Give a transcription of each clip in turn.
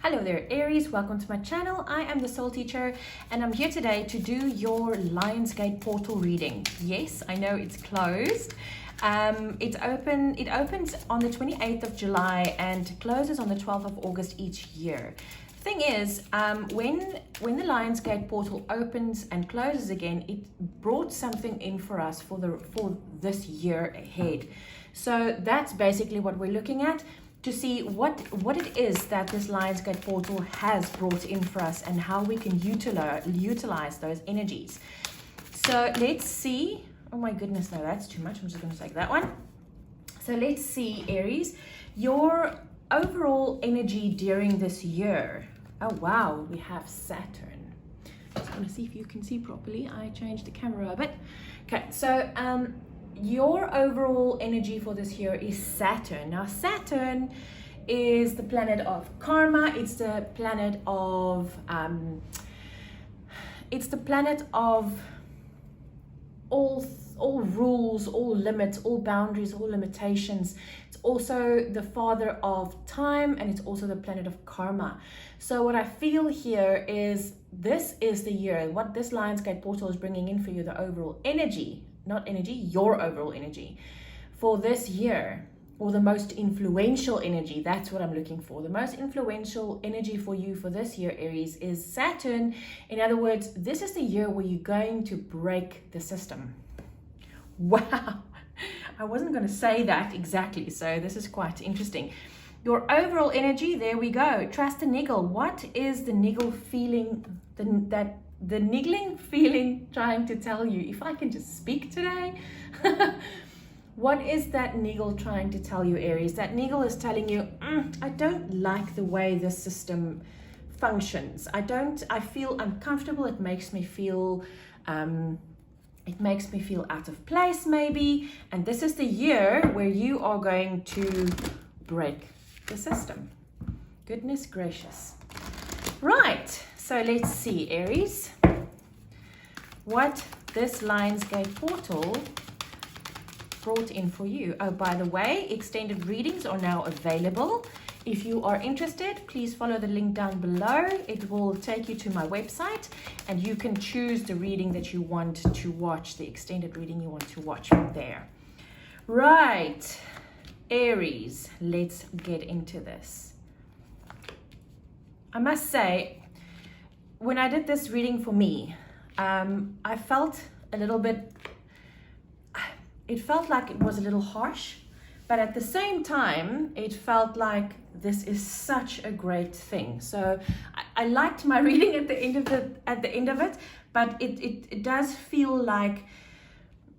Hello there Aries, welcome to my channel. I am the Soul Teacher and I'm here today to do your Lionsgate portal reading. Yes, I know it's closed. It opens on the 28th of July and closes on the 12th of August each year. Thing is, when the Lionsgate portal opens and closes again, it brought something in for us for this year ahead. So that's basically what we're looking at, to see what it is that this Lionsgate portal has brought in for us and how we can utilize those energies. So let's see. Oh my goodness, no, that's too much. I'm just going to take that one. So let's see, Aries, your overall energy during this year. Oh wow, we have Saturn. Just want to see if you can see properly. I changed the camera a bit. Okay, so your overall energy for this year is Saturn. Now Saturn is the planet of karma. It's the planet of all rules, all limits, all boundaries, all limitations. It's also the father of time, and it's also the planet of karma. So what I feel here is this is the year, what this Lionsgate portal is bringing in for you, the overall energy, not energy, your overall energy for this year, or the most influential energy. That's what I'm looking for. The most influential energy for you for this year, Aries, is Saturn. In other words, this is the year where you're going to break the system. Wow, I wasn't going to say that exactly, so this is quite interesting. Your overall energy, there we go. Trust the niggle. What is the niggle feeling, the niggling feeling trying to tell you? If I can just speak today. What is that niggle trying to tell you, Aries? That niggle is telling you, I don't like the way this system functions. I feel uncomfortable. It makes me feel out of place maybe. And this is the year where you are going to break the system. Goodness gracious. Right, so let's see, Aries, what this Lionsgate portal brought in for you. Oh, by the way, extended readings are now available. If you are interested, please follow the link down below. It will take you to my website and you can choose the reading that you want to watch, the extended reading you want to watch from there. Right, Aries, let's get into this. I must say, when I did this reading for me, I felt a little bit, it felt like it was a little harsh, but at the same time, it felt like this is such a great thing. So I liked my reading at the end of it, but it does feel like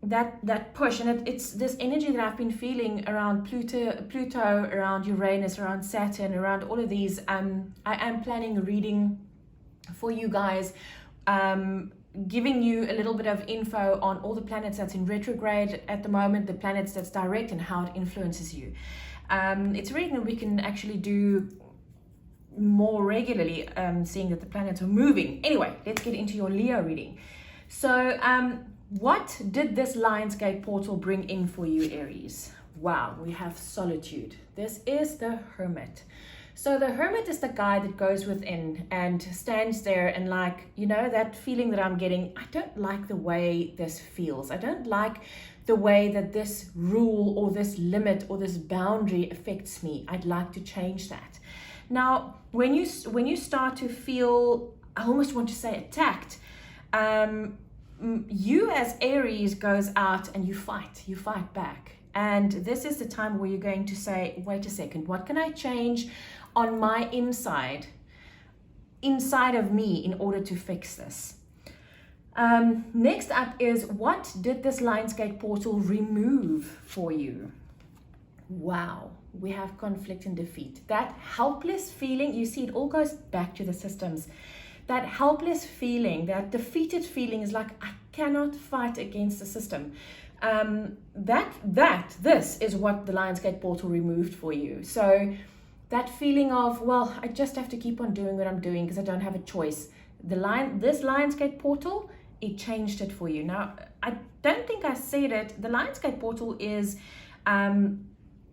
that push, and it's this energy that I've been feeling around Pluto, around Uranus, around Saturn, around all of these. I am planning a reading for you guys, giving you a little bit of info on all the planets that's in retrograde at the moment, the planets that's direct, and how it influences you. It's a reading that we can actually do more regularly, seeing that the planets are moving. Anyway, let's get into your Leo reading. So what did this Lionsgate portal bring in for you, Aries? Wow, we have solitude. This is the Hermit. So the Hermit is the guy that goes within and stands there and, like, you know, that feeling that I'm getting, I don't like the way this feels. I don't like the way that this rule or this limit or this boundary affects me. I'd like to change that. Now, when you start to feel, I almost want to say attacked, you as Aries goes out and you fight back. And this is the time where you're going to say, wait a second, what can I change on my inside of me in order to fix this? Next up is, what did this Lionsgate portal remove for you? Wow, we have conflict and defeat. That helpless feeling, you see, it all goes back to the systems. That helpless feeling, that defeated feeling is like, I cannot fight against the system. This is what the Lionsgate portal removed for you. So that feeling of, well, I just have to keep on doing what I'm doing because I don't have a choice. This Lionsgate portal, it changed it for you. Now, I don't think I said it. The Lionsgate portal is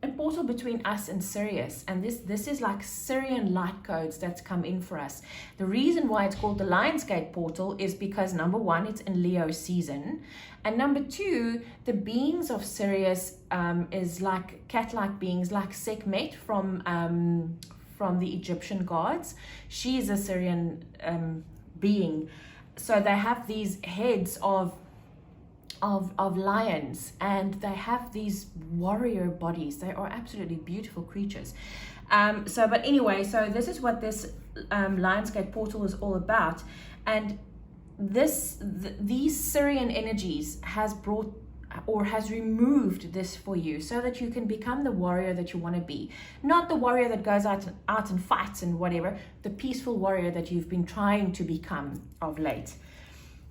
a portal between us and Sirius, and this is like Sirian light codes that's come in for us. The reason why it's called the Lionsgate portal is because number one, it's in Leo season, and number two, the beings of Sirius is like cat-like beings, like Sekhmet from the Egyptian gods. She is a Sirian being, so they have these heads of lions, and they have these warrior bodies. They are absolutely beautiful creatures. But anyway, so this is what this Lionsgate portal is all about, and these Syrian energies has brought or has removed this for you so that you can become the warrior that you want to be. Not the warrior that goes out and fights and whatever, the peaceful warrior that you've been trying to become of late.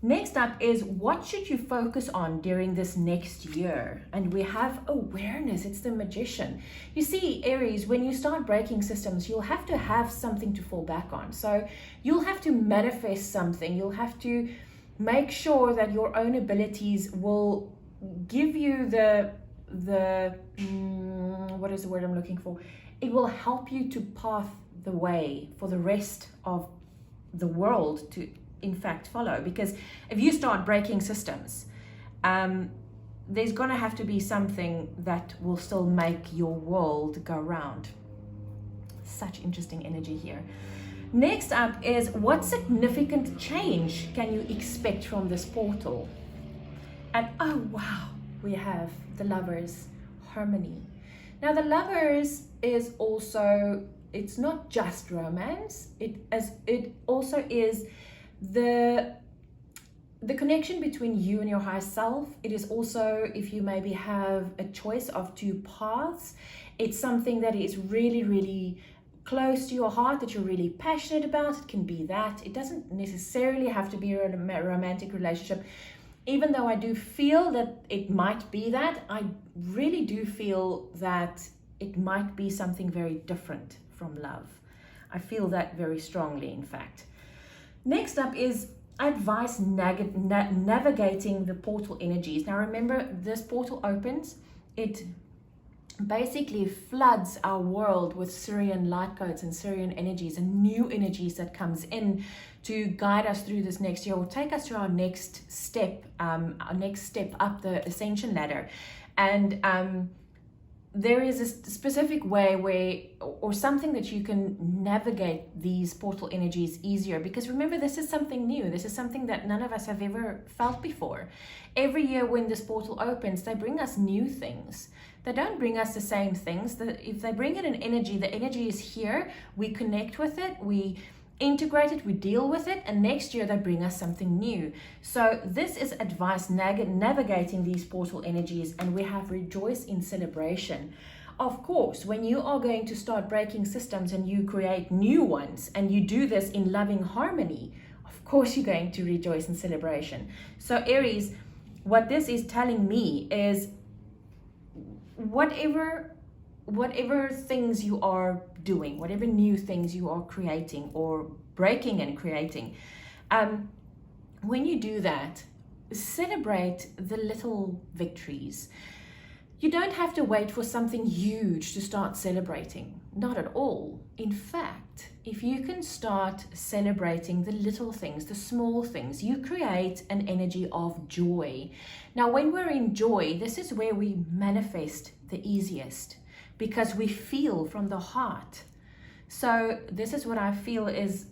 Next up is, what should you focus on during this next year? And we have awareness. It's the magician. You see, Aries, when you start breaking systems, you'll have to have something to fall back on. So you'll have to manifest something. You'll have to make sure that your own abilities will give you what is the word I'm looking for? It will help you to path the way for the rest of the world to in fact follow. Because if you start breaking systems, there's going to have to be something that will still make your world go round. Such interesting energy here. Next up is, what significant change can you expect from this portal? And oh wow, we have the Lovers, harmony. Now the Lovers is also, it's not just romance, it also is the connection between you and your higher self. It is also, if you maybe have a choice of two paths, it's something that is really, really close to your heart, that you're really passionate about. It can be that. It doesn't necessarily have to be a romantic relationship. Even though I do feel that it might be that, I really do feel that it might be something very different from love. I feel that very strongly, in fact. Next up is advice navigating the portal energies. Now remember, this portal opens, it basically floods our world with Syrian light codes and Syrian energies and new energies that comes in to guide us through this next year, or take us to our next step up the ascension ladder. And there is a specific way where, or something that you can navigate these portal energies easier, because remember, this is something new. This is something that none of us have ever felt before. Every year when this portal opens, they bring us new things. They don't bring us the same things. If they bring in an energy, the energy is here, we connect with it, we integrate it, we deal with it, and next year they bring us something new. So this is advice navigating these portal energies, and we have rejoice in celebration. Of course, when you are going to start breaking systems and you create new ones, and you do this in loving harmony, of course you're going to rejoice in celebration. So Aries, what this is telling me is, whatever things you are doing, whatever new things you are creating or breaking and creating, when you do that, celebrate the little victories. You don't have to wait for something huge to start celebrating. Not at all. In fact, if you can start celebrating the little things, the small things, you create an energy of joy. Now, when we're in joy, this is where we manifest the easiest, because we feel from the heart. So this is what I feel is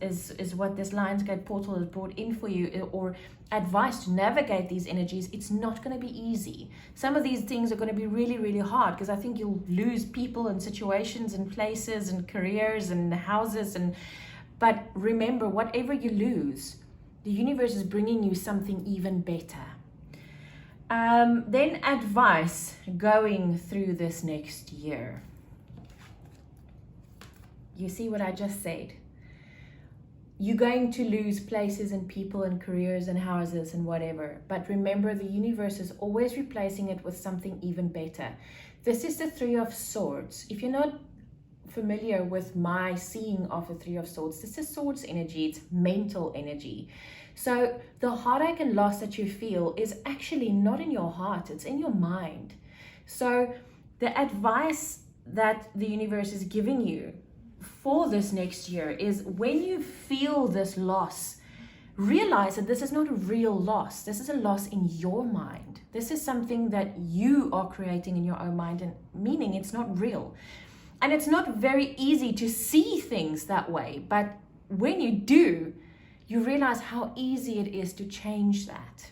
what this Lionsgate portal has brought in for you, or advice to navigate these energies. It's not going to be easy. Some of these things are going to be really, really hard, because I think you'll lose people and situations and places and careers and houses. But remember, whatever you lose, the universe is bringing you something even better. Then advice going through this next year. You see what I just said? You're going to lose places and people and careers and houses and whatever. But remember, the universe is always replacing it with something even better. This is the Three of Swords. If you're not familiar with my seeing of the Three of Swords, this is swords energy. It's mental energy. So the heartache and loss that you feel is actually not in your heart. It's in your mind. So the advice that the universe is giving you for this next year is when you feel this loss, realize that this is not a real loss. This is a loss in your mind. This is something that you are creating in your own mind, and meaning it's not real. And it's not very easy to see things that way, but when you do, you realize how easy it is to change that.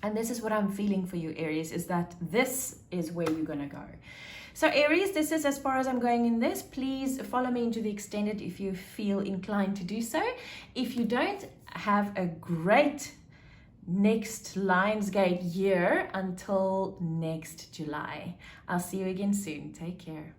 And this is what I'm feeling for you, Aries, is that this is where you're going to go. So Aries, this is as far as I'm going in this. Please follow me into the extended if you feel inclined to do so. If you don't, have a great next Lionsgate year until next July. I'll see you again soon. Take care.